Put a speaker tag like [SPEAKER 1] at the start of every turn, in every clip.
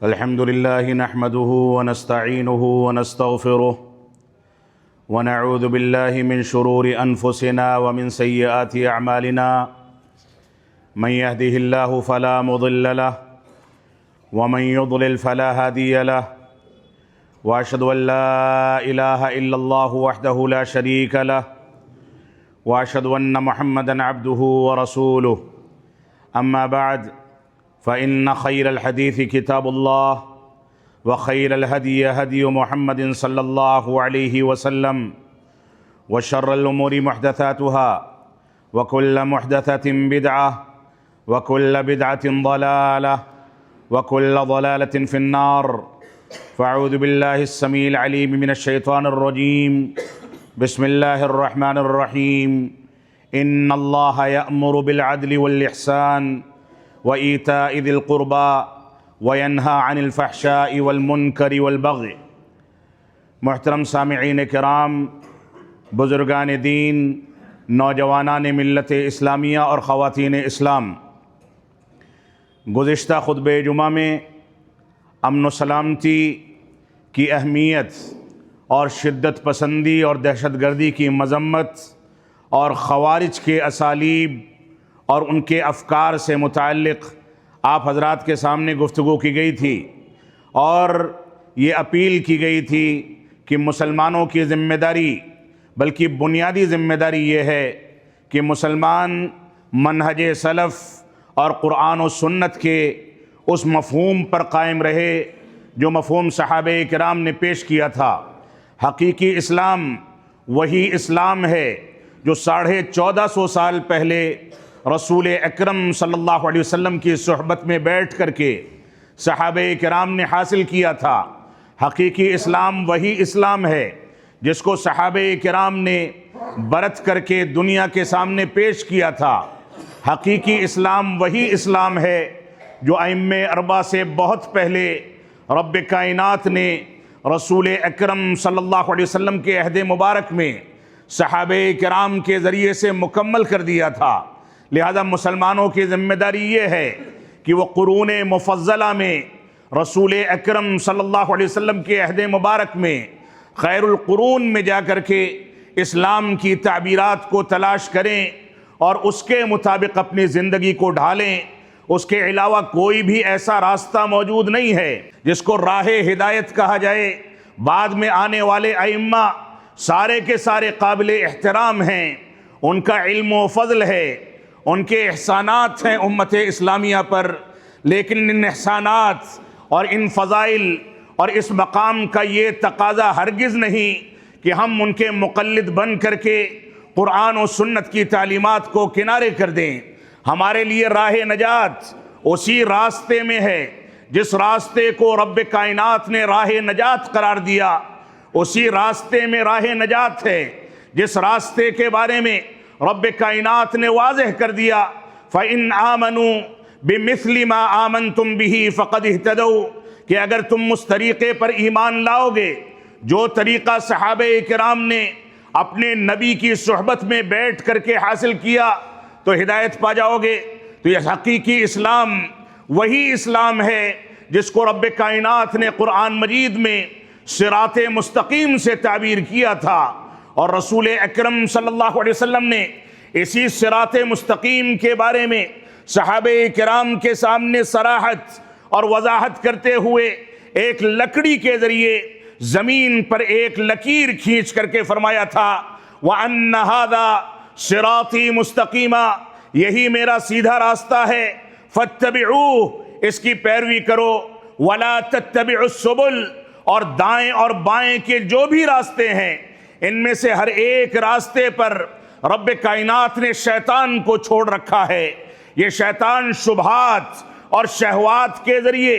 [SPEAKER 1] الحمد لله نحمده ونستعينه ونستغفره ونعوذ بالله من شرور أنفسنا ومن سيئات أعمالنا من يهده الله فلا مضل له ومن يضلل فلا هادي له وأشهد أن لا إله إلا الله وحده لا شريك له وأشهد أن محمدًا عبده ورسوله أما بعد فإن خير الحديث كتاب الله وخير الهدي هدي محمد صلى الله عليه وسلم وشر الأمور محدثاتها وكل محدثة بدعة وكل بدعة ضلالة وكل ضلالة في النار فأعوذ بالله السميع العليم من الشيطان الرجيم بسم الله الرحمن الرحيم إن الله يأمر بالعدل والإحسان وإيتاء ذي القربى وينهى عن الفحشاء والمنکر والبغی۔ محترم سامعین کرام، بزرگان دین، نوجوانان ملت اسلامیہ اور خواتین اسلام، گزشتہ خطبہ جمعہ میں امن و سلامتی کی اہمیت اور شدت پسندی اور دہشت گردی کی مذمت اور خوارج کے اسالیب اور ان کے افکار سے متعلق آپ حضرات کے سامنے گفتگو کی گئی تھی، اور یہ اپیل کی گئی تھی کہ مسلمانوں کی ذمہ داری، بلکہ بنیادی ذمہ داری یہ ہے کہ مسلمان منہج سلف اور قرآن و سنت کے اس مفہوم پر قائم رہے جو مفہوم صحابہ کرام نے پیش کیا تھا۔ حقیقی اسلام وہی اسلام ہے جو 1450 سال پہلے رسول اکرم صلی اللہ علیہ وسلم کی صحبت میں بیٹھ کر کے صحابہ کرام نے حاصل کیا تھا۔ حقیقی اسلام وہی اسلام ہے جس کو صحابہ کرام نے برت کر کے دنیا کے سامنے پیش کیا تھا۔ حقیقی اسلام وہی اسلام ہے جو ائمہ اربعہ سے بہت پہلے رب کائنات نے رسول اکرم صلی اللہ علیہ وسلم کے عہد مبارک میں صحابہ کرام کے ذریعے سے مکمل کر دیا تھا۔ لہذا مسلمانوں کی ذمہ داری یہ ہے کہ وہ قرون مفضلہ میں رسول اکرم صلی اللہ علیہ وسلم کے عہد مبارک میں خیر القرون میں جا کر کے اسلام کی تعبیرات کو تلاش کریں اور اس کے مطابق اپنی زندگی کو ڈھالیں۔ اس کے علاوہ کوئی بھی ایسا راستہ موجود نہیں ہے جس کو راہ ہدایت کہا جائے۔ بعد میں آنے والے ائمہ سارے کے سارے قابل احترام ہیں، ان کا علم و فضل ہے، ان کے احسانات ہیں امت اسلامیہ پر، لیکن ان احسانات اور ان فضائل اور اس مقام کا یہ تقاضا ہرگز نہیں کہ ہم ان کے مقلد بن کر کے قرآن و سنت کی تعلیمات کو کنارے کر دیں۔ ہمارے لیے راہ نجات اسی راستے میں ہے جس راستے کو رب کائنات نے راہ نجات قرار دیا، اسی راستے میں راہ نجات ہے جس راستے کے بارے میں رب کائنات نے واضح کر دیا فَإِنْ آمَنُوا بِمِثْلِ مَا آمَنْتُمْ بِهِ فَقَدْ اهْتَدَوْا، کہ اگر تم اس طریقے پر ایمان لاؤ گے جو طریقہ صحابہ کرام نے اپنے نبی کی صحبت میں بیٹھ کر کے حاصل کیا تو ہدایت پا جاؤ گے۔ تو یہ حقیقی اسلام وہی اسلام ہے جس کو رب کائنات نے قرآن مجید میں صراط مستقیم سے تعبیر کیا تھا، اور رسول اکرم صلی اللہ علیہ وسلم نے اسی صراط مستقیم کے بارے میں صحابہ کرام کے سامنے صراحت اور وضاحت کرتے ہوئے ایک لکڑی کے ذریعے زمین پر ایک لکیر کھینچ کر کے فرمایا تھا وَأَنَّ هَذَا صِرَاطِي مُسْتَقِيمًا، یہی میرا سیدھا راستہ ہے، فَاتَّبِعُوهُ، اس کی پیروی کرو، وَلَا تَتَّبِعُوا السُّبُلَ، اور دائیں اور بائیں کے جو بھی راستے ہیں ان میں سے ہر ایک راستے پر رب کائنات نے شیطان کو چھوڑ رکھا ہے۔ یہ شیطان شبہات اور شہوات کے ذریعے،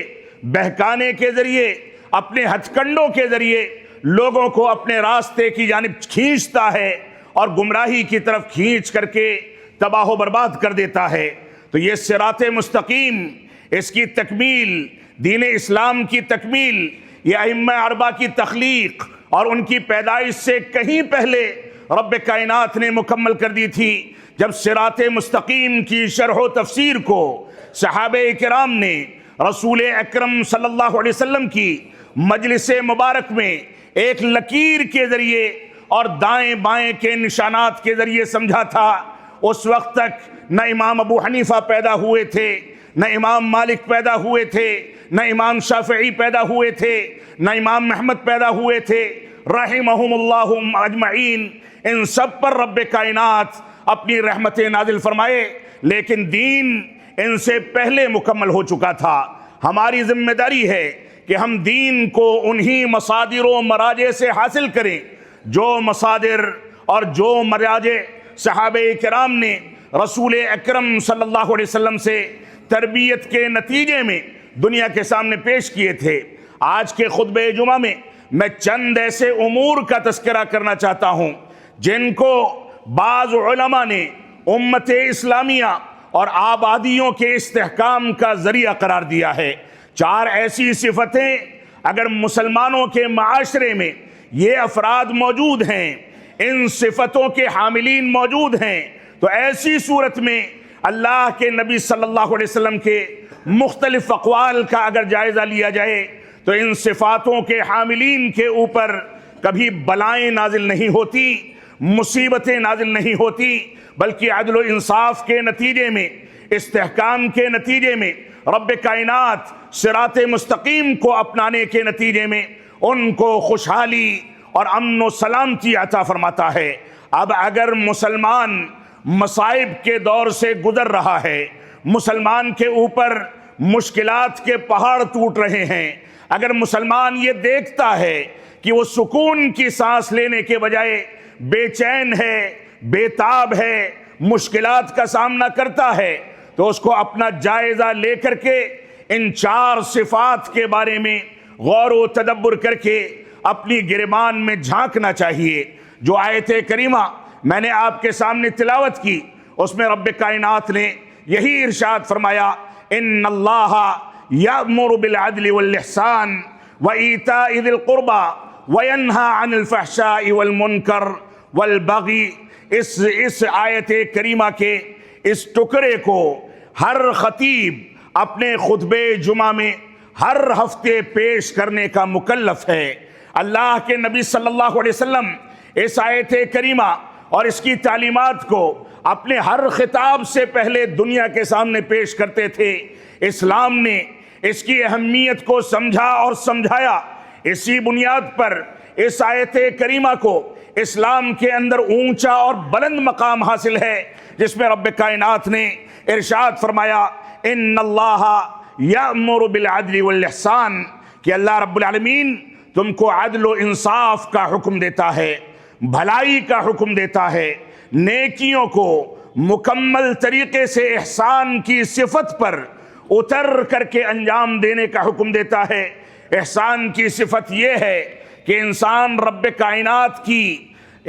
[SPEAKER 1] بہکانے کے ذریعے، اپنے ہتھ کنڈوں کے ذریعے لوگوں کو اپنے راستے کی جانب کھینچتا ہے اور گمراہی کی طرف کھینچ کر کے تباہ و برباد کر دیتا ہے۔ تو یہ صراط مستقیم، اس کی تکمیل، دین اسلام کی تکمیل، یہ ائمہ اربعہ کی تخلیق اور ان کی پیدائش سے کہیں پہلے رب کائنات نے مکمل کر دی تھی، جب صراط مستقیم کی شرح و تفسیر کو صحابہ کرام نے رسول اکرم صلی اللہ علیہ وسلم کی مجلس مبارک میں ایک لکیر کے ذریعے اور دائیں بائیں کے نشانات کے ذریعے سمجھا تھا، اس وقت تک نہ امام ابو حنیفہ پیدا ہوئے تھے، نہ امام مالک پیدا ہوئے تھے، نہ امام شافعی پیدا ہوئے تھے، نہ امام محمد پیدا ہوئے تھے رحمہم اللہ اجمعین۔ ان سب پر رب کائنات اپنی رحمتیں نازل فرمائے، لیکن دین ان سے پہلے مکمل ہو چکا تھا۔ ہماری ذمہ داری ہے کہ ہم دین کو انہی مصادر و مراجع سے حاصل کریں جو مصادر اور جو مراجع صحابہ کرام نے رسول اکرم صلی اللہ علیہ وسلم سے تربیت کے نتیجے میں دنیا کے سامنے پیش کیے تھے۔ آج کے خطبہ جمعہ میں میں چند ایسے امور کا تذکرہ کرنا چاہتا ہوں جن کو بعض علماء نے امت اسلامیہ اور آبادیوں کے استحکام کا ذریعہ قرار دیا ہے۔ 4 ایسی صفتیں اگر مسلمانوں کے معاشرے میں یہ افراد موجود ہیں، ان صفتوں کے حاملین موجود ہیں، تو ایسی صورت میں اللہ کے نبی صلی اللہ علیہ وسلم کے مختلف اقوال کا اگر جائزہ لیا جائے تو ان صفاتوں کے حاملین کے اوپر کبھی بلائیں نازل نہیں ہوتی، مصیبتیں نازل نہیں ہوتی، بلکہ عدل و انصاف کے نتیجے میں، استحکام کے نتیجے میں، رب کائنات صراط مستقیم کو اپنانے کے نتیجے میں ان کو خوشحالی اور امن و سلامتی عطا فرماتا ہے۔ اب اگر مسلمان مصائب کے دور سے گزر رہا ہے، مسلمان کے اوپر مشکلات کے پہاڑ ٹوٹ رہے ہیں، اگر مسلمان یہ دیکھتا ہے کہ وہ سکون کی سانس لینے کے بجائے بے چین ہے، بے تاب ہے، مشکلات کا سامنا کرتا ہے، تو اس کو اپنا جائزہ لے کر کے ان 4 صفات کے بارے میں غور و تدبر کر کے اپنی گریبان میں جھانکنا چاہیے۔ جو آیت کریمہ میں نے آپ کے سامنے تلاوت کی، اس میں رب کائنات نے یہی ارشاد فرمایا، ان اللہ یأمر بالعدل والاحسان وایتاء ذی القربى وینہی عن الفحشاء والمنکر والبغی۔ اس آیت کریمہ کے اس ٹکڑے کو ہر خطیب اپنے خطبہ جمعہ میں ہر ہفتے پیش کرنے کا مکلف ہے۔ اللہ کے نبی صلی اللہ علیہ وسلم اس آیت کریمہ اور اس کی تعلیمات کو اپنے ہر خطاب سے پہلے دنیا کے سامنے پیش کرتے تھے۔ اسلام نے اس کی اہمیت کو سمجھا اور سمجھایا۔ اسی بنیاد پر اس آیت کریمہ کو اسلام کے اندر اونچا اور بلند مقام حاصل ہے، جس میں رب کائنات نے ارشاد فرمایا، ان اللہ یأمر بالعدل والاحسان، کہ اللہ رب العالمین تم کو عدل و انصاف کا حکم دیتا ہے، بھلائی کا حکم دیتا ہے، نیکیوں کو مکمل طریقے سے احسان کی صفت پر اتر کر کے انجام دینے کا حکم دیتا ہے۔ احسان کی صفت یہ ہے کہ انسان رب کائنات کی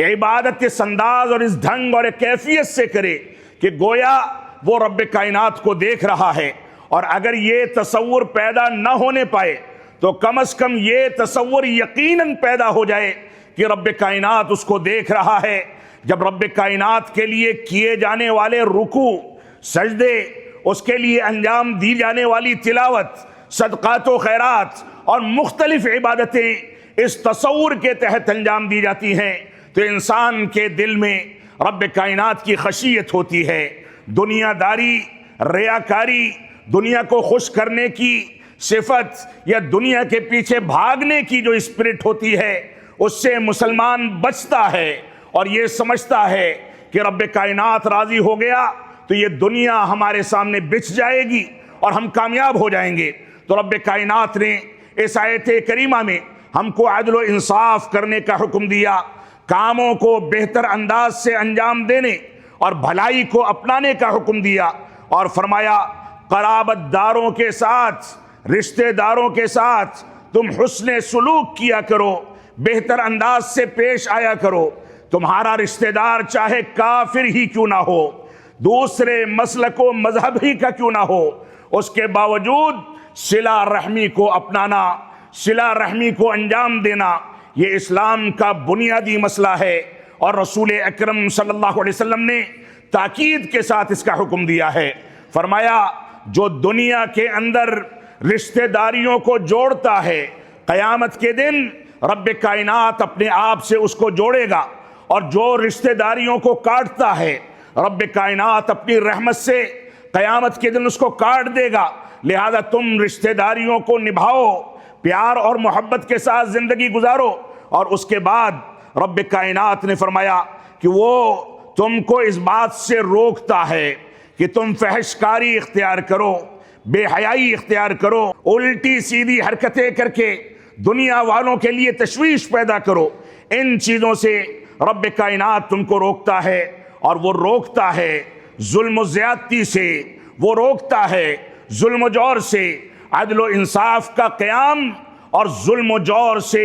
[SPEAKER 1] عبادت اس انداز اور اس ڈھنگ اور کیفیت سے کرے کہ گویا وہ رب کائنات کو دیکھ رہا ہے، اور اگر یہ تصور پیدا نہ ہونے پائے تو کم از کم یہ تصور یقیناً پیدا ہو جائے کہ رب کائنات اس کو دیکھ رہا ہے۔ جب رب کائنات کے لیے کیے جانے والے رکوع، سجدے، اس کے لیے انجام دی جانے والی تلاوت، صدقات و خیرات اور مختلف عبادتیں اس تصور کے تحت انجام دی جاتی ہیں، تو انسان کے دل میں رب کائنات کی خشیت ہوتی ہے۔ دنیا داری، ریاکاری، دنیا کو خوش کرنے کی صفت یا دنیا کے پیچھے بھاگنے کی جو اسپرٹ ہوتی ہے، اس سے مسلمان بچتا ہے اور یہ سمجھتا ہے کہ رب کائنات راضی ہو گیا تو یہ دنیا ہمارے سامنے بچھ جائے گی اور ہم کامیاب ہو جائیں گے۔ تو رب کائنات نے اس آیت کریمہ میں ہم کو عدل و انصاف کرنے کا حکم دیا، کاموں کو بہتر انداز سے انجام دینے اور بھلائی کو اپنانے کا حکم دیا، اور فرمایا قرابت داروں کے ساتھ، رشتہ داروں کے ساتھ تم حسن سلوک کیا کرو، بہتر انداز سے پیش آیا کرو۔ تمہارا رشتہ دار چاہے کافر ہی کیوں نہ ہو، دوسرے مسلک و مذہب ہی کا کیوں نہ ہو، اس کے باوجود صلہ رحمی کو اپنانا، صلہ رحمی کو انجام دینا، یہ اسلام کا بنیادی مسئلہ ہے، اور رسول اکرم صلی اللہ علیہ وسلم نے تاکید کے ساتھ اس کا حکم دیا ہے۔ فرمایا جو دنیا کے اندر رشتہ داریوں کو جوڑتا ہے، قیامت کے دن رب کائنات اپنے آپ سے اس کو جوڑے گا، اور جو رشتہ داریوں کو کاٹتا ہے رب کائنات اپنی رحمت سے قیامت کے دن اس کو کاٹ دے گا۔ لہذا تم رشتہ داریوں کو نبھاؤ، پیار اور محبت کے ساتھ زندگی گزارو۔ اور اس کے بعد رب کائنات نے فرمایا کہ وہ تم کو اس بات سے روکتا ہے کہ تم فحش کاری اختیار کرو، بے حیائی اختیار کرو، الٹی سیدھی حرکتیں کر کے دنیا والوں کے لیے تشویش پیدا کرو۔ ان چیزوں سے رب کائنات تم کو روکتا ہے، اور وہ روکتا ہے ظلم و زیادتی سے، وہ روکتا ہے ظلم و جور سے۔ عدل و انصاف کا قیام اور ظلم و جور سے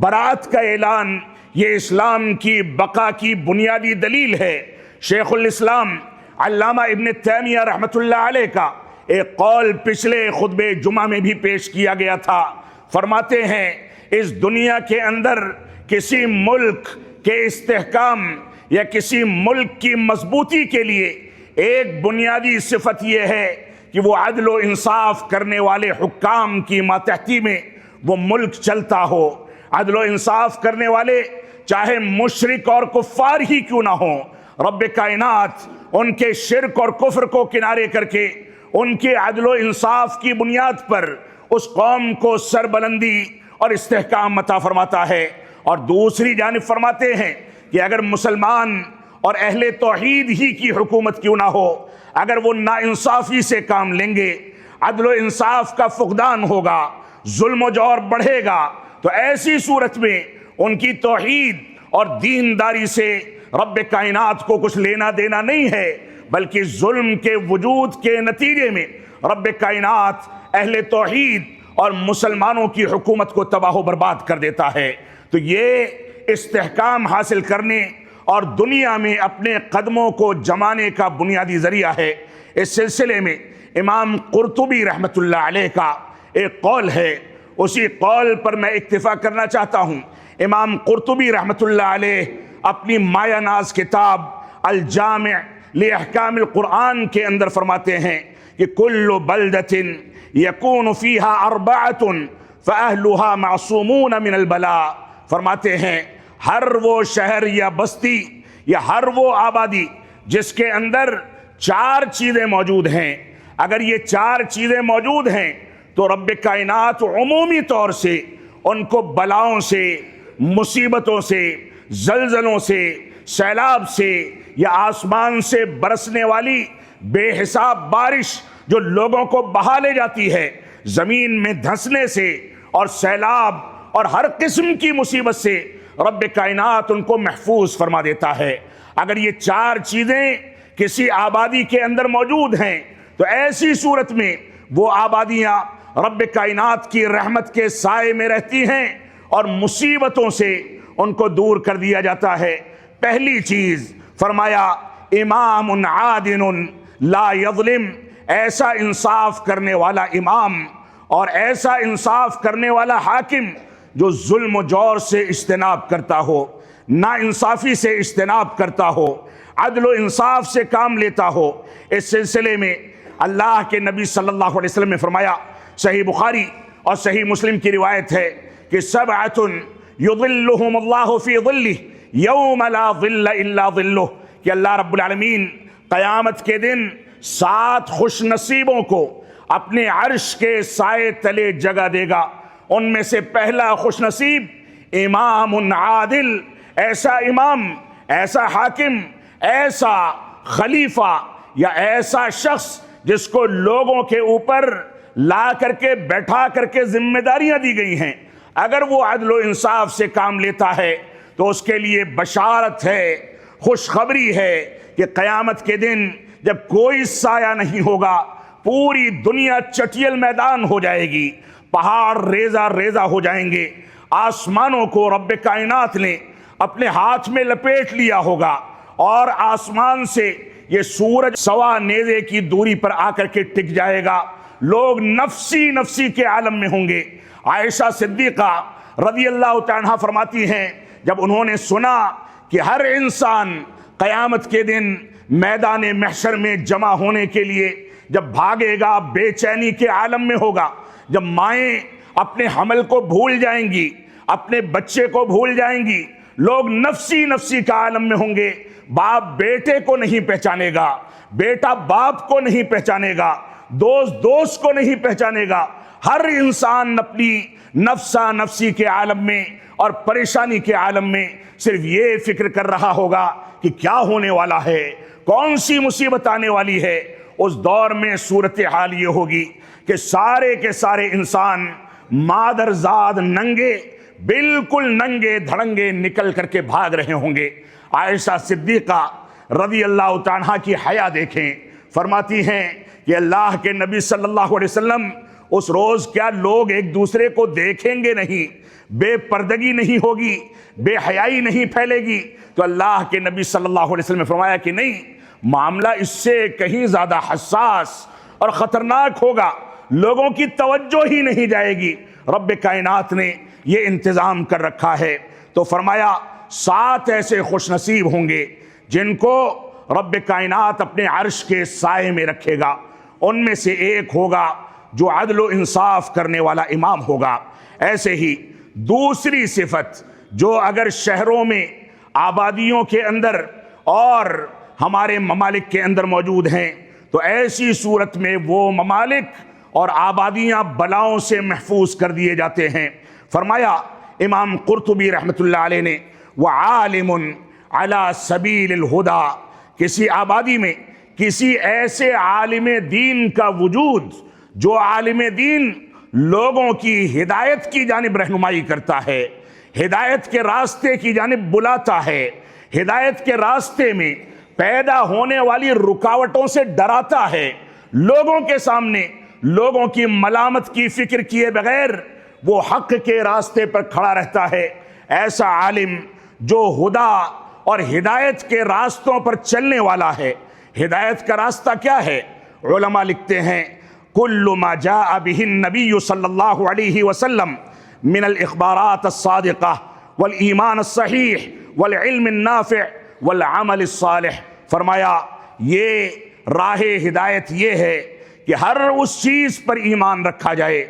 [SPEAKER 1] برات کا اعلان، یہ اسلام کی بقا کی بنیادی دلیل ہے۔ شیخ الاسلام علامہ ابن تیمیہ رحمۃ اللہ علیہ کا ایک قول پچھلے خطبہ جمعہ میں بھی پیش کیا گیا تھا۔ فرماتے ہیں اس دنیا کے اندر کسی ملک کے استحکام یا کسی ملک کی مضبوطی کے لیے ایک بنیادی صفت یہ ہے کہ وہ عدل و انصاف کرنے والے حکام کی ماتحتی میں وہ ملک چلتا ہو۔ عدل و انصاف کرنے والے چاہے مشرک اور کفار ہی کیوں نہ ہوں، رب کائنات ان کے شرک اور کفر کو کنارے کر کے ان کے عدل و انصاف کی بنیاد پر اس قوم کو سربلندی اور استحکام عطا فرماتا ہے۔ اور دوسری جانب فرماتے ہیں کہ اگر مسلمان اور اہل توحید ہی کی حکومت کیوں نہ ہو، اگر وہ ناانصافی سے کام لیں گے، عدل و انصاف کا فقدان ہوگا، ظلم و جور بڑھے گا، تو ایسی صورت میں ان کی توحید اور دینداری سے رب کائنات کو کچھ لینا دینا نہیں ہے، بلکہ ظلم کے وجود کے نتیجے میں رب کائنات اہل توحید اور مسلمانوں کی حکومت کو تباہ و برباد کر دیتا ہے۔ تو یہ استحکام حاصل کرنے اور دنیا میں اپنے قدموں کو جمانے کا بنیادی ذریعہ ہے۔ اس سلسلے میں امام قرطبی رحمۃ اللہ علیہ کا ایک قول ہے، اسی قول پر میں اکتفا کرنا چاہتا ہوں۔ امام قرطبی رحمۃ اللہ علیہ اپنی مایہ ناز کتاب الجامع لاحکام القرآن کے اندر فرماتے ہیں کہ کل بلدۃ یکون فیہا اربعۃ فاہلھا معصومون من البلاء۔ فرماتے ہیں ہر وہ شہر یا بستی یا ہر وہ آبادی جس کے اندر 4 چیزیں موجود ہیں، اگر یہ 4 چیزیں موجود ہیں تو رب کائنات عمومی طور سے ان کو بلاؤں سے، مصیبتوں سے، زلزلوں سے، سیلاب سے یا آسمان سے برسنے والی بے حساب بارش جو لوگوں کو بہا لے جاتی ہے، زمین میں دھنسنے سے اور سیلاب اور ہر قسم کی مصیبت سے رب کائنات ان کو محفوظ فرما دیتا ہے۔ اگر یہ 4 چیزیں کسی آبادی کے اندر موجود ہیں تو ایسی صورت میں وہ آبادیاں رب کائنات کی رحمت کے سائے میں رہتی ہیں اور مصیبتوں سے ان کو دور کر دیا جاتا ہے۔ پہلی چیز فرمایا امام عادل لا یظلم، ایسا انصاف کرنے والا امام اور ایسا انصاف کرنے والا حاکم جو ظلم و جور سے اجتناب کرتا ہو، نا انصافی سے اجتناب کرتا ہو، عدل و انصاف سے کام لیتا ہو۔ اس سلسلے میں اللہ کے نبی صلی اللہ علیہ وسلم نے فرمایا، صحیح بخاری اور صحیح مسلم کی روایت ہے کہ سبعۃ یظلھم اللہ فی ظلہ یوم لا ظل الا ظلہ، کہ اللہ رب العالمین قیامت کے دن 7 خوش نصیبوں کو اپنے عرش کے سائے تلے جگہ دے گا۔ ان میں سے پہلا خوش نصیب امام عادل، ایسا امام، ایسا حاکم، ایسا خلیفہ یا ایسا شخص جس کو لوگوں کے اوپر لا کر کے بیٹھا کر کے ذمہ داریاں دی گئی ہیں، اگر وہ عدل و انصاف سے کام لیتا ہے تو اس کے لیے بشارت ہے، خوشخبری ہے کہ قیامت کے دن جب کوئی سایہ نہیں ہوگا، پوری دنیا چٹیل میدان ہو جائے گی، پہاڑ ریزہ ریزہ ہو جائیں گے، آسمانوں کو رب کائنات نے اپنے ہاتھ میں لپیٹ لیا ہوگا، اور آسمان سے یہ سورج سوا نیزے کی دوری پر آ کر کے ٹک جائے گا، لوگ نفسی نفسی کے عالم میں ہوں گے۔ عائشہ صدیقہ رضی اللہ تعالیٰ عنہا فرماتی ہیں جب انہوں نے سنا کہ ہر انسان قیامت کے دن میدان محشر میں جمع ہونے کے لیے جب بھاگے گا بے چینی کے عالم میں ہوگا، جب مائیں اپنے حمل کو بھول جائیں گی، اپنے بچے کو بھول جائیں گی، لوگ نفسی نفسی کا عالم میں ہوں گے، باپ بیٹے کو نہیں پہچانے گا، بیٹا باپ کو نہیں پہچانے گا، دوست دوست کو نہیں پہچانے گا، ہر انسان اپنی نفسا نفسی کے عالم میں اور پریشانی کے عالم میں صرف یہ فکر کر رہا ہوگا کہ کیا ہونے والا ہے، کون سی مصیبت آنے والی ہے۔ اس دور میں صورتحال یہ ہوگی کہ سارے کے سارے انسان مادر زاد ننگے، بالکل ننگے دھڑنگے نکل کر کے بھاگ رہے ہوں گے۔ عائشہ صدیقہ رضی اللہ تعالیٰ کی حیا دیکھیں، فرماتی ہیں کہ اللہ کے نبی صلی اللہ علیہ وسلم اس روز کیا لوگ ایک دوسرے کو دیکھیں گے نہیں، بے پردگی نہیں ہوگی، بے حیائی نہیں پھیلے گی؟ تو اللہ کے نبی صلی اللہ علیہ وسلم نے فرمایا کہ نہیں، معاملہ اس سے کہیں زیادہ حساس اور خطرناک ہوگا، لوگوں کی توجہ ہی نہیں جائے گی۔ رب کائنات نے یہ انتظام کر رکھا ہے۔ تو فرمایا 7 ایسے خوش نصیب ہوں گے جن کو رب کائنات اپنے عرش کے سائے میں رکھے گا۔ ان میں سے ایک ہوگا جو عدل و انصاف کرنے والا امام ہوگا۔ ایسے ہی دوسری صفت جو اگر شہروں میں، آبادیوں کے اندر اور ہمارے ممالک کے اندر موجود ہیں تو ایسی صورت میں وہ ممالک اور آبادیاں بلاؤں سے محفوظ کر دیے جاتے ہیں۔ فرمایا امام قرطبی رحمۃ اللہ علیہ نے وعالم علی سبیل الہدا، کسی آبادی میں کسی ایسے عالم دین کا وجود جو عالم دین لوگوں کی ہدایت کی جانب رہنمائی کرتا ہے، ہدایت کے راستے کی جانب بلاتا ہے، ہدایت کے راستے میں پیدا ہونے والی رکاوٹوں سے ڈراتا ہے، لوگوں کے سامنے لوگوں کی ملامت کی فکر کیے بغیر وہ حق کے راستے پر کھڑا رہتا ہے۔ ایسا عالم جو ہدا اور ہدایت کے راستوں پر چلنے والا ہے۔ ہدایت کا راستہ کیا ہے؟ علماء لکھتے ہیں کل ما جاء به النبی صلی اللہ علیہ وسلم من الاخبارات الصادقہ والایمان الصحیح والعلم النافع والعمل الصالح۔ فرمایا یہ راہ ہدایت یہ ہے کہ ہر اس چیز پر ایمان رکھا جائے،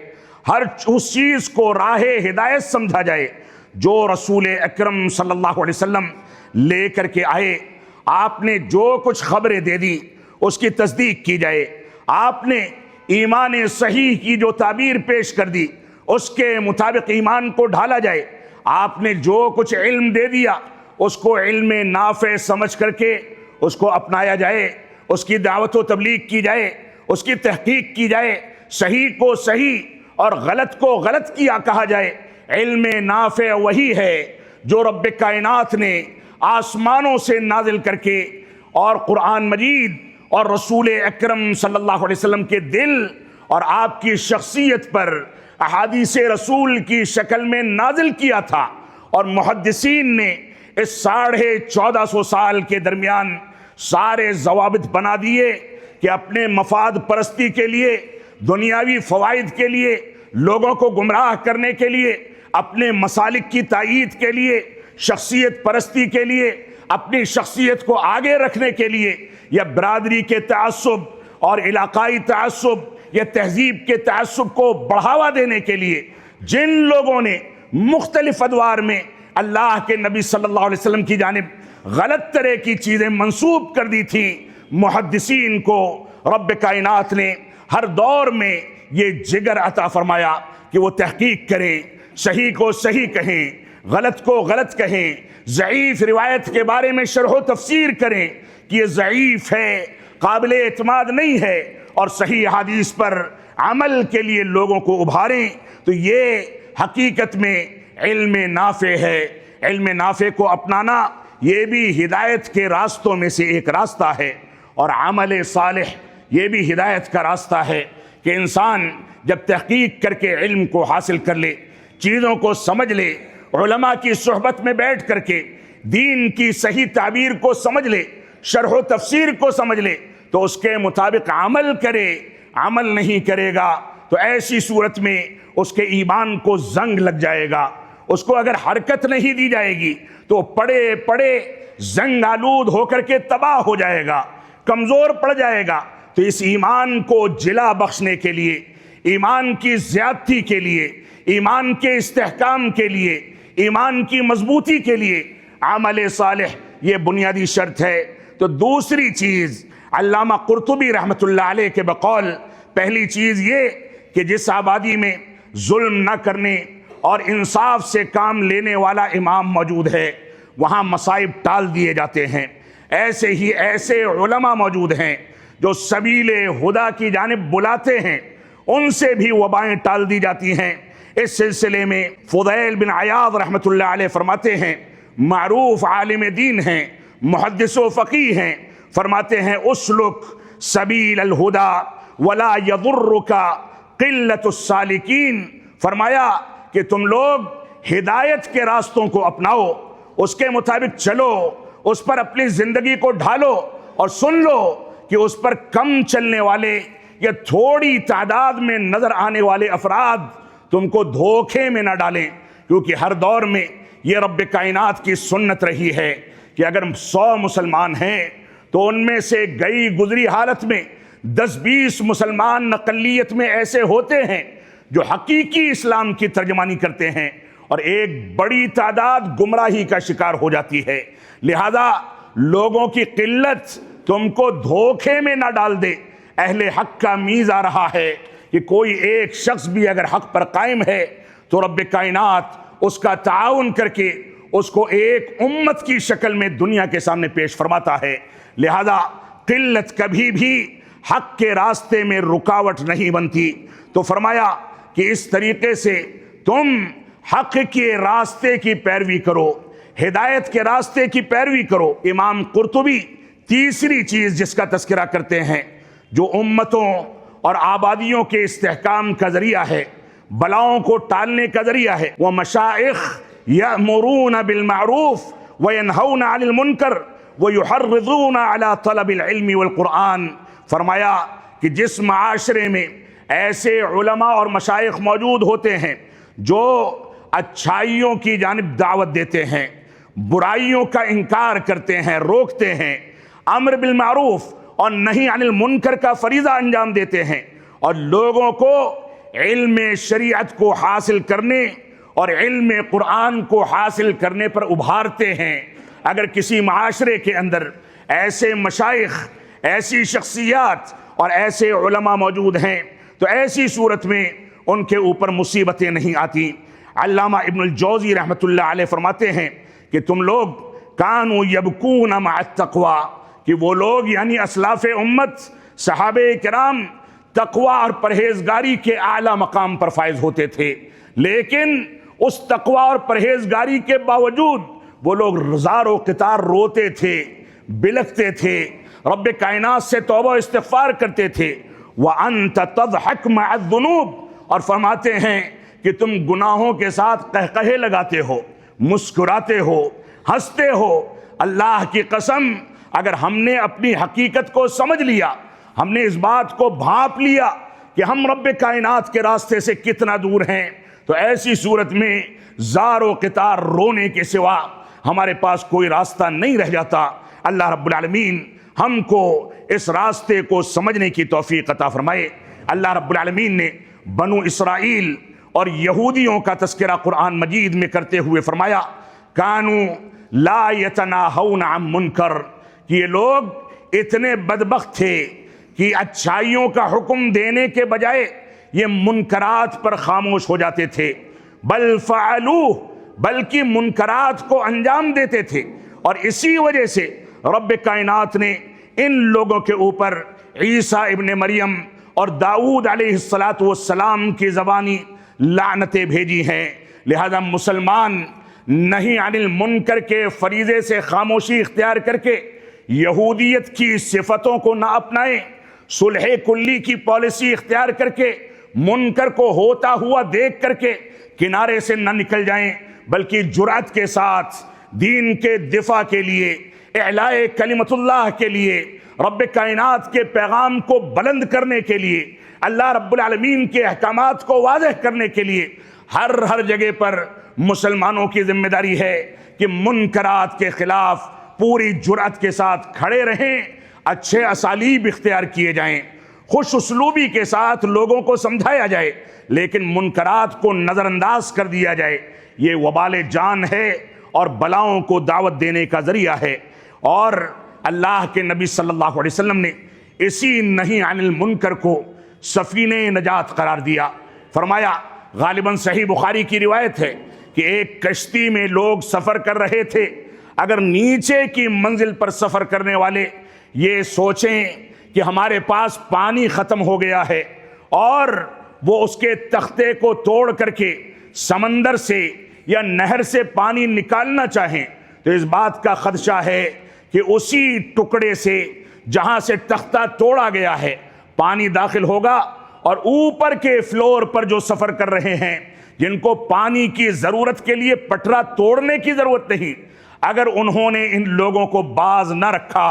[SPEAKER 1] ہر اس چیز کو راہ ہدایت سمجھا جائے جو رسول اکرم صلی اللہ علیہ وسلم لے کر کے آئے۔ آپ نے جو کچھ خبریں دے دی اس کی تصدیق کی جائے، آپ نے ایمان صحیح کی جو تعبیر پیش کر دی اس کے مطابق ایمان کو ڈھالا جائے، آپ نے جو کچھ علم دے دیا اس کو علم نافع سمجھ کر کے اس کو اپنایا جائے، اس کی دعوت و تبلیغ کی جائے، اس کی تحقیق کی جائے، صحیح کو صحیح اور غلط کو غلط کیا کہا جائے۔ علم نافع وہی ہے جو رب کائنات نے آسمانوں سے نازل کر کے اور قرآن مجید اور رسول اکرم صلی اللہ علیہ وسلم کے دل اور آپ کی شخصیت پر احادیث رسول کی شکل میں نازل کیا تھا، اور محدثین نے اس 1450 سال کے درمیان سارے ضوابط بنا دیے کہ اپنے مفاد پرستی کے لیے، دنیاوی فوائد کے لیے، لوگوں کو گمراہ کرنے کے لیے، اپنے مسالک کی تائید کے لیے، شخصیت پرستی کے لیے، اپنی شخصیت کو آگے رکھنے کے لیے، یا برادری کے تعصب اور علاقائی تعصب یا تہذیب کے تعصب کو بڑھاوا دینے کے لیے جن لوگوں نے مختلف ادوار میں اللہ کے نبی صلی اللہ علیہ وسلم کی جانب غلط طرح کی چیزیں منسوب کر دی تھیں، محدثین کو رب کائنات نے ہر دور میں یہ جگر عطا فرمایا کہ وہ تحقیق کریں، صحیح کو صحیح کہیں، غلط کو غلط کہیں، ضعیف روایت کے بارے میں شرح و تفسیر کریں کہ یہ ضعیف ہے، قابل اعتماد نہیں ہے، اور صحیح حدیث پر عمل کے لیے لوگوں کو ابھاریں۔ تو یہ حقیقت میں علم نافع ہے۔ علم نافع کو اپنانا یہ بھی ہدایت کے راستوں میں سے ایک راستہ ہے، اور عمل صالح یہ بھی ہدایت کا راستہ ہے کہ انسان جب تحقیق کر کے علم کو حاصل کر لے، چیزوں کو سمجھ لے، علماء کی صحبت میں بیٹھ کر کے دین کی صحیح تعبیر کو سمجھ لے، شرح و تفسیر کو سمجھ لے، تو اس کے مطابق عمل کرے۔ عمل نہیں کرے گا تو ایسی صورت میں اس کے ایمان کو زنگ لگ جائے گا، اس کو اگر حرکت نہیں دی جائے گی تو پڑے پڑے زنگ آلود ہو کر کے تباہ ہو جائے گا، کمزور پڑ جائے گا۔ تو اس ایمان کو جلا بخشنے کے لیے، ایمان کی زیادتی کے لیے، ایمان کے استحکام کے لیے، ایمان کی مضبوطی کے لیے عمل صالح یہ بنیادی شرط ہے۔ تو دوسری چیز علامہ قرطبی رحمۃ اللہ علیہ کے بقول، پہلی چیز یہ کہ جس آبادی میں ظلم نہ کرنے اور انصاف سے کام لینے والا امام موجود ہے وہاں مصائب ٹال دیے جاتے ہیں۔ ایسے ہی ایسے علماء موجود ہیں جو سبیل ہدا کی جانب بلاتے ہیں، ان سے بھی وبائیں ٹال دی جاتی ہیں۔ اس سلسلے میں فضیل بن عیاض رحمۃ اللہ علیہ فرماتے ہیں، معروف عالم دین ہیں، محدث و فقیہ ہیں، فرماتے ہیں اسلک سبیل الہدا ولا یضرک قلت السالکین، فرمایا کہ تم لوگ ہدایت کے راستوں کو اپناؤ، اس کے مطابق چلو، اس پر اپنی زندگی کو ڈھالو، اور سن لو کہ اس پر کم چلنے والے یا تھوڑی تعداد میں نظر آنے والے افراد تم کو دھوکے میں نہ ڈالیں، کیونکہ ہر دور میں یہ رب کائنات کی سنت رہی ہے کہ اگر 100 مسلمان ہیں تو ان میں سے گئی گزری حالت میں 10-20 مسلمان اقلیت میں ایسے ہوتے ہیں جو حقیقی اسلام کی ترجمانی کرتے ہیں، اور ایک بڑی تعداد گمراہی کا شکار ہو جاتی ہے۔ لہذا لوگوں کی قلت تم کو دھوکے میں نہ ڈال دے۔ اہل حق کا میز آ رہا ہے کہ کوئی ایک شخص بھی اگر حق پر قائم ہے تو رب کائنات اس کا تعاون کر کے اس کو ایک امت کی شکل میں دنیا کے سامنے پیش فرماتا ہے۔ لہذا قلت کبھی بھی حق کے راستے میں رکاوٹ نہیں بنتی۔ تو فرمایا کہ اس طریقے سے تم حق کے راستے کی پیروی کرو، ہدایت کے راستے کی پیروی کرو۔ امام قرطبی تیسری چیز جس کا تذکرہ کرتے ہیں جو امتوں اور آبادیوں کے استحکام کا ذریعہ ہے، بلاؤں کو ٹالنے کا ذریعہ ہے، وہ مشائخ یأمرون بالمعروف وینہون عن المنکر ویحرضون علی طلب العلم والقرآن۔ فرمایا کہ جس معاشرے میں ایسے علماء اور مشائخ موجود ہوتے ہیں جو اچھائیوں کی جانب دعوت دیتے ہیں، برائیوں کا انکار کرتے ہیں، روکتے ہیں، امر بالمعروف اور نہی عن المنکر کا فریضہ انجام دیتے ہیں، اور لوگوں کو علم شریعت کو حاصل کرنے اور علم قرآن کو حاصل کرنے پر ابھارتے ہیں۔ اگر کسی معاشرے کے اندر ایسے مشائخ، ایسی شخصیات اور ایسے علماء موجود ہیں تو ایسی صورت میں ان کے اوپر مصیبتیں نہیں آتی۔ علامہ ابن الجوزی رحمۃ اللہ علیہ فرماتے ہیں کہ تم لوگ کانوا یبکون مع التقوی، کہ وہ لوگ یعنی اسلاف امت صحابہ کرام تقوی اور پرہیزگاری کے اعلیٰ مقام پر فائز ہوتے تھے، لیکن اس تقوی اور پرہیزگاری کے باوجود وہ لوگ زار و قطار روتے تھے، بلکتے تھے، رب کائنات سے توبہ و استغفار کرتے تھے۔ وَأَنْتَ تَضْحَكْ مَعَ الذُّنُوبِ، اور فرماتے ہیں کہ تم گناہوں کے ساتھ قہقہے لگاتے ہو، مسکراتے ہو، ہنستے ہو۔ اللہ کی قسم اگر ہم نے اپنی حقیقت کو سمجھ لیا، ہم نے اس بات کو بھانپ لیا کہ ہم رب کائنات کے راستے سے کتنا دور ہیں، تو ایسی صورت میں زار و قطار رونے کے سوا ہمارے پاس کوئی راستہ نہیں رہ جاتا۔ اللہ رب العالمین ہم کو اس راستے کو سمجھنے کی توفیق عطا فرمائے۔ اللہ رب العالمین نے بنو اسرائیل اور یہودیوں کا تذکرہ قرآن مجید میں کرتے ہوئے فرمایا کانوا لا یتناہون عن منکر، کہ یہ لوگ اتنے بدبخت تھے کہ اچھائیوں کا حکم دینے کے بجائے یہ منکرات پر خاموش ہو جاتے تھے، بل فعلوہ، بلکہ منکرات کو انجام دیتے تھے۔ اور اسی وجہ سے رب کائنات نے ان لوگوں کے اوپر عیسیٰ ابن مریم اور داؤد علیہ السلام کی زبانی لعنتیں بھیجی ہیں۔ لہذا مسلمان نہی عن المنکر کے فریضے سے خاموشی اختیار کر کے یہودیت کی صفتوں کو نہ اپنائیں، صلح کلی کی پالیسی اختیار کر کے منکر کو ہوتا ہوا دیکھ کر کے کنارے سے نہ نکل جائیں، بلکہ جرأت کے ساتھ دین کے دفاع کے لیے، اعلاء کلمت اللہ کے لیے، رب کائنات کے پیغام کو بلند کرنے کے لیے، اللہ رب العالمین کے احکامات کو واضح کرنے کے لیے ہر جگہ پر مسلمانوں کی ذمہ داری ہے کہ منکرات کے خلاف پوری جرأت کے ساتھ کھڑے رہیں، اچھے اسالیب اختیار کیے جائیں، خوش اسلوبی کے ساتھ لوگوں کو سمجھایا جائے، لیکن منکرات کو نظر انداز کر دیا جائے، یہ وبال جان ہے اور بلاؤں کو دعوت دینے کا ذریعہ ہے۔ اور اللہ کے نبی صلی اللہ علیہ وسلم نے اسی نہی عن المنکر کو سفینہ نجات قرار دیا۔ فرمایا، غالباً صحیح بخاری کی روایت ہے کہ ایک کشتی میں لوگ سفر کر رہے تھے، اگر نیچے کی منزل پر سفر کرنے والے یہ سوچیں کہ ہمارے پاس پانی ختم ہو گیا ہے اور وہ اس کے تختے کو توڑ کر کے سمندر سے یا نہر سے پانی نکالنا چاہیں، تو اس بات کا خدشہ ہے کہ اسی ٹکڑے سے جہاں سے تختہ توڑا گیا ہے پانی داخل ہوگا، اور اوپر کے فلور پر جو سفر کر رہے ہیں جن کو پانی کی ضرورت کے لیے پٹرا توڑنے کی ضرورت نہیں، اگر انہوں نے ان لوگوں کو باز نہ رکھا،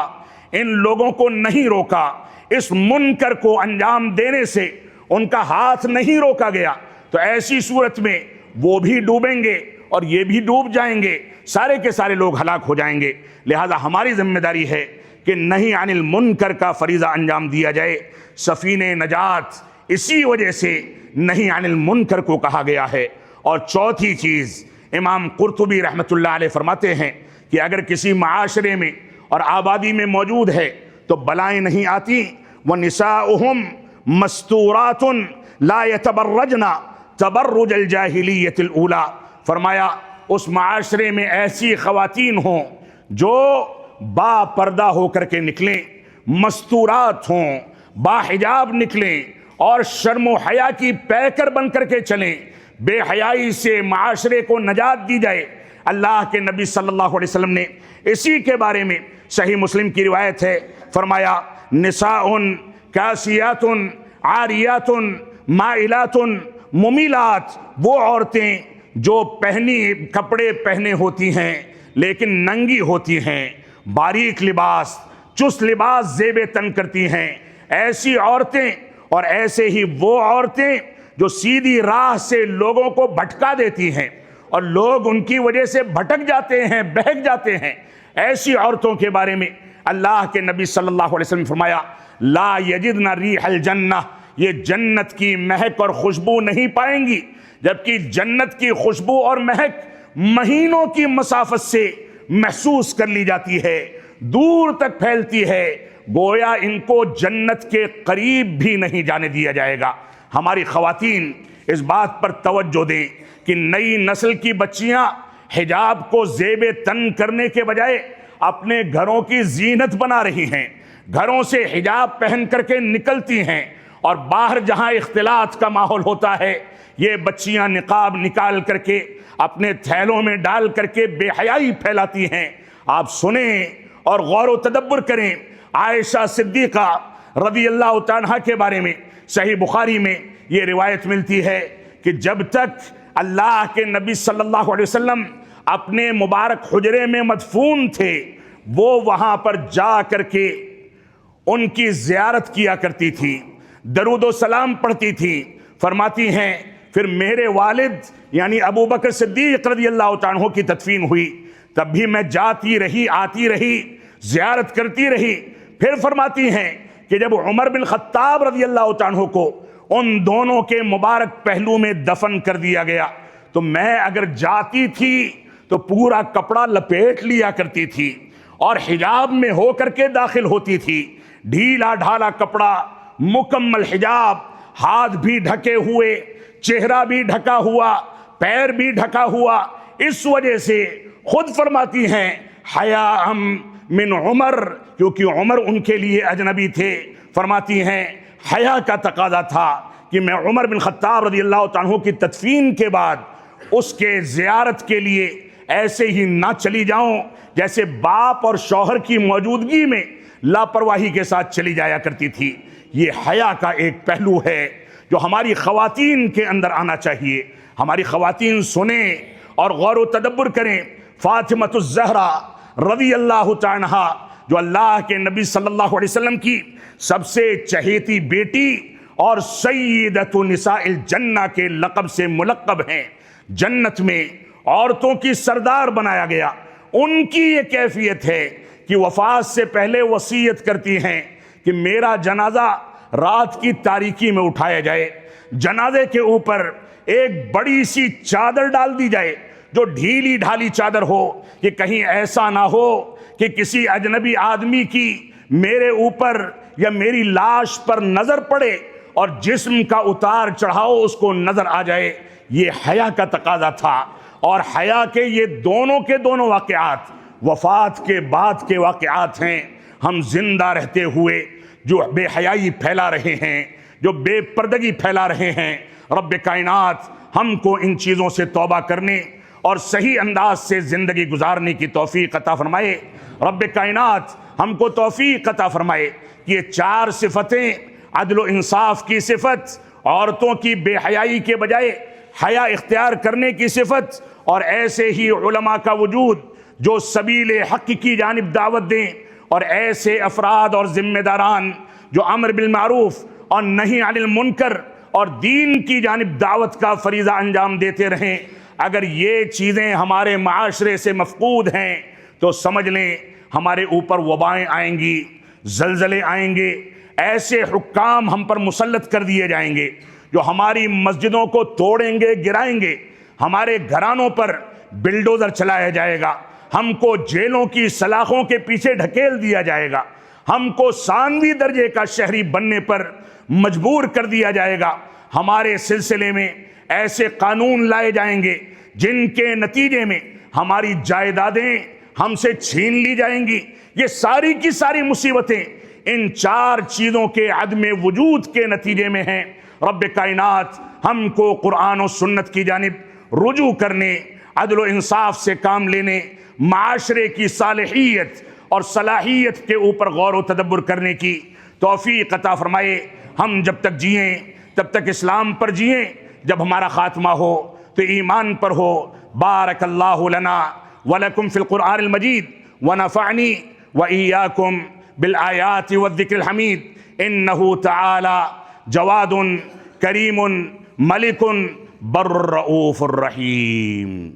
[SPEAKER 1] ان لوگوں کو نہیں روکا، اس منکر کو انجام دینے سے ان کا ہاتھ نہیں روکا گیا، تو ایسی صورت میں وہ بھی ڈوبیں گے اور یہ بھی ڈوب جائیں گے، سارے کے سارے لوگ ہلاک ہو جائیں گے۔ لہذا ہماری ذمہ داری ہے کہ نہی عن المنکر کا فریضہ انجام دیا جائے۔ سفینہ نجات اسی وجہ سے نہی عن المنکر کو کہا گیا ہے۔ اور چوتھی چیز، امام قرطبی رحمۃ اللہ علیہ فرماتے ہیں کہ اگر کسی معاشرے میں اور آبادی میں موجود ہے تو بلائیں نہیں آتی، وَنِسَاؤُهُمْ مَسْتُورَاتٌ لَا يَتَبَرَّجْنَا تَبَرُّجَ الْجَاهِلِيَّةِ الْأُولَى۔ فرمایا اس معاشرے میں ایسی خواتین ہوں جو با پردہ ہو کر کے نکلیں، مستورات ہوں، با حجاب نکلیں اور شرم و حیا کی پیکر بن کر کے چلیں، بے حیائی سے معاشرے کو نجات دی جائے۔ اللہ کے نبی صلی اللہ علیہ وسلم نے اسی کے بارے میں صحیح مسلم کی روایت ہے، فرمایا نساء کاسیات عاریات مائلات ممیلات، وہ عورتیں جو پہنی کپڑے پہنے ہوتی ہیں لیکن ننگی ہوتی ہیں، باریک لباس چست لباس زیب تن کرتی ہیں، ایسی عورتیں، اور ایسے ہی وہ عورتیں جو سیدھی راہ سے لوگوں کو بھٹکا دیتی ہیں اور لوگ ان کی وجہ سے بھٹک جاتے ہیں، بہک جاتے ہیں، ایسی عورتوں کے بارے میں اللہ کے نبی صلی اللہ علیہ وسلم فرمایا لا یجدن ریح الجنہ، یہ جنت کی مہک اور خوشبو نہیں پائیں گی، جبکہ جنت کی خوشبو اور مہک مہینوں کی مسافت سے محسوس کر لی جاتی ہے، دور تک پھیلتی ہے، گویا ان کو جنت کے قریب بھی نہیں جانے دیا جائے گا۔ ہماری خواتین اس بات پر توجہ دیں کہ نئی نسل کی بچیاں حجاب کو زیب تن کرنے کے بجائے اپنے گھروں کی زینت بنا رہی ہیں، گھروں سے حجاب پہن کر کے نکلتی ہیں، اور باہر جہاں اختلاط کا ماحول ہوتا ہے یہ بچیاں نقاب نکال کر کے اپنے تھیلوں میں ڈال کر کے بے حیائی پھیلاتی ہیں۔ آپ سنیں اور غور و تدبر کریں، عائشہ صدیقہ رضی اللہ تعالیٰ کے بارے میں صحیح بخاری میں یہ روایت ملتی ہے کہ جب تک اللہ کے نبی صلی اللہ علیہ وسلم اپنے مبارک حجرے میں مدفون تھے، وہ وہاں پر جا کر کے ان کی زیارت کیا کرتی تھی، درود و سلام پڑھتی تھی۔ فرماتی ہیں پھر میرے والد یعنی ابو بکر صدیق رضی اللہ عنہ کی تدفین ہوئی، تب بھی میں جاتی رہی، آتی رہی، زیارت کرتی رہی۔ پھر فرماتی ہیں کہ جب عمر بن خطاب رضی اللہ عنہ کو ان دونوں کے مبارک پہلو میں دفن کر دیا گیا تو میں اگر جاتی تھی تو پورا کپڑا لپیٹ لیا کرتی تھی اور حجاب میں ہو کر کے داخل ہوتی تھی، ڈھیلا ڈھالا کپڑا، مکمل حجاب، ہاتھ بھی ڈھکے ہوئے، چہرہ بھی ڈھکا ہوا، پیر بھی ڈھکا ہوا۔ اس وجہ سے خود فرماتی ہیں حیاء من عمر، کیونکہ عمر ان کے لیے اجنبی تھے، فرماتی ہیں حیا کا تقاضا تھا کہ میں عمر بن خطاب رضی اللہ عنہ کی تدفین کے بعد اس کے زیارت کے لیے ایسے ہی نہ چلی جاؤں جیسے باپ اور شوہر کی موجودگی میں لاپرواہی کے ساتھ چلی جایا کرتی تھی۔ یہ حیا کا ایک پہلو ہے جو ہماری خواتین کے اندر آنا چاہیے۔ ہماری خواتین سنیں اور غور و تدبر کریں۔ فاطمہ الزہرا رضی اللہ عنہا جو اللہ کے نبی صلی اللہ علیہ وسلم کی سب سے چہیتی بیٹی اور سیدۃ نساء الجنہ کے لقب سے ملقب ہیں، جنت میں عورتوں کی سردار بنایا گیا، ان کی یہ کیفیت ہے کہ وفات سے پہلے وصیت کرتی ہیں کہ میرا جنازہ رات کی تاریکی میں اٹھایا جائے، جنازے کے اوپر ایک بڑی سی چادر ڈال دی جائے جو ڈھیلی ڈھالی چادر ہو، کہ کہیں ایسا نہ ہو کہ کسی اجنبی آدمی کی میرے اوپر یا میری لاش پر نظر پڑے اور جسم کا اتار چڑھاؤ اس کو نظر آ جائے۔ یہ حیا کا تقاضا تھا، اور حیا کے یہ دونوں کے دونوں واقعات وفات کے بعد کے واقعات ہیں۔ ہم زندہ رہتے ہوئے جو بے حیائی پھیلا رہے ہیں، جو بے پردگی پھیلا رہے ہیں، رب کائنات ہم کو ان چیزوں سے توبہ کرنے اور صحیح انداز سے زندگی گزارنے کی توفیق عطا فرمائے۔ رب کائنات ہم کو توفیق عطا فرمائے کہ یہ چار صفتیں، عدل و انصاف کی صفت، عورتوں کی بے حیائی کے بجائے حیا اختیار کرنے کی صفت، اور ایسے ہی علماء کا وجود جو سبیل حق کی جانب دعوت دیں، اور ایسے افراد اور ذمہ داران جو امر بالمعروف اور نہی عن المنکر اور دین کی جانب دعوت کا فریضہ انجام دیتے رہیں۔ اگر یہ چیزیں ہمارے معاشرے سے مفقود ہیں تو سمجھ لیں ہمارے اوپر وبائیں آئیں گی، زلزلے آئیں گے، ایسے حکام ہم پر مسلط کر دیے جائیں گے جو ہماری مسجدوں کو توڑیں گے، گرائیں گے، ہمارے گھرانوں پر بلڈوزر چلایا جائے گا، ہم کو جیلوں کی سلاخوں کے پیچھے ڈھکیل دیا جائے گا، ہم کو ثانوی درجے کا شہری بننے پر مجبور کر دیا جائے گا، ہمارے سلسلے میں ایسے قانون لائے جائیں گے جن کے نتیجے میں ہماری جائیدادیں ہم سے چھین لی جائیں گی۔ یہ ساری کی ساری مصیبتیں ان چار چیزوں کے عدم وجود کے نتیجے میں ہیں۔ رب کائنات ہم کو قرآن و سنت کی جانب رجوع کرنے، عدل و انصاف سے کام لینے، معاشرے کی صالحیت اور صلاحیت کے اوپر غور و تدبر کرنے کی توفیق عطا فرمائے۔ ہم جب تک جئیں تب تک اسلام پر جئیں، جب ہمارا خاتمہ ہو تو ایمان پر ہو۔ بارک اللہ لنا ولکم فی القرآن المجید ونفعنی وإیاکم بالآیات والذکر الحمید، انہ تعالی جواد کریم ملک بر رؤوف الرحیم۔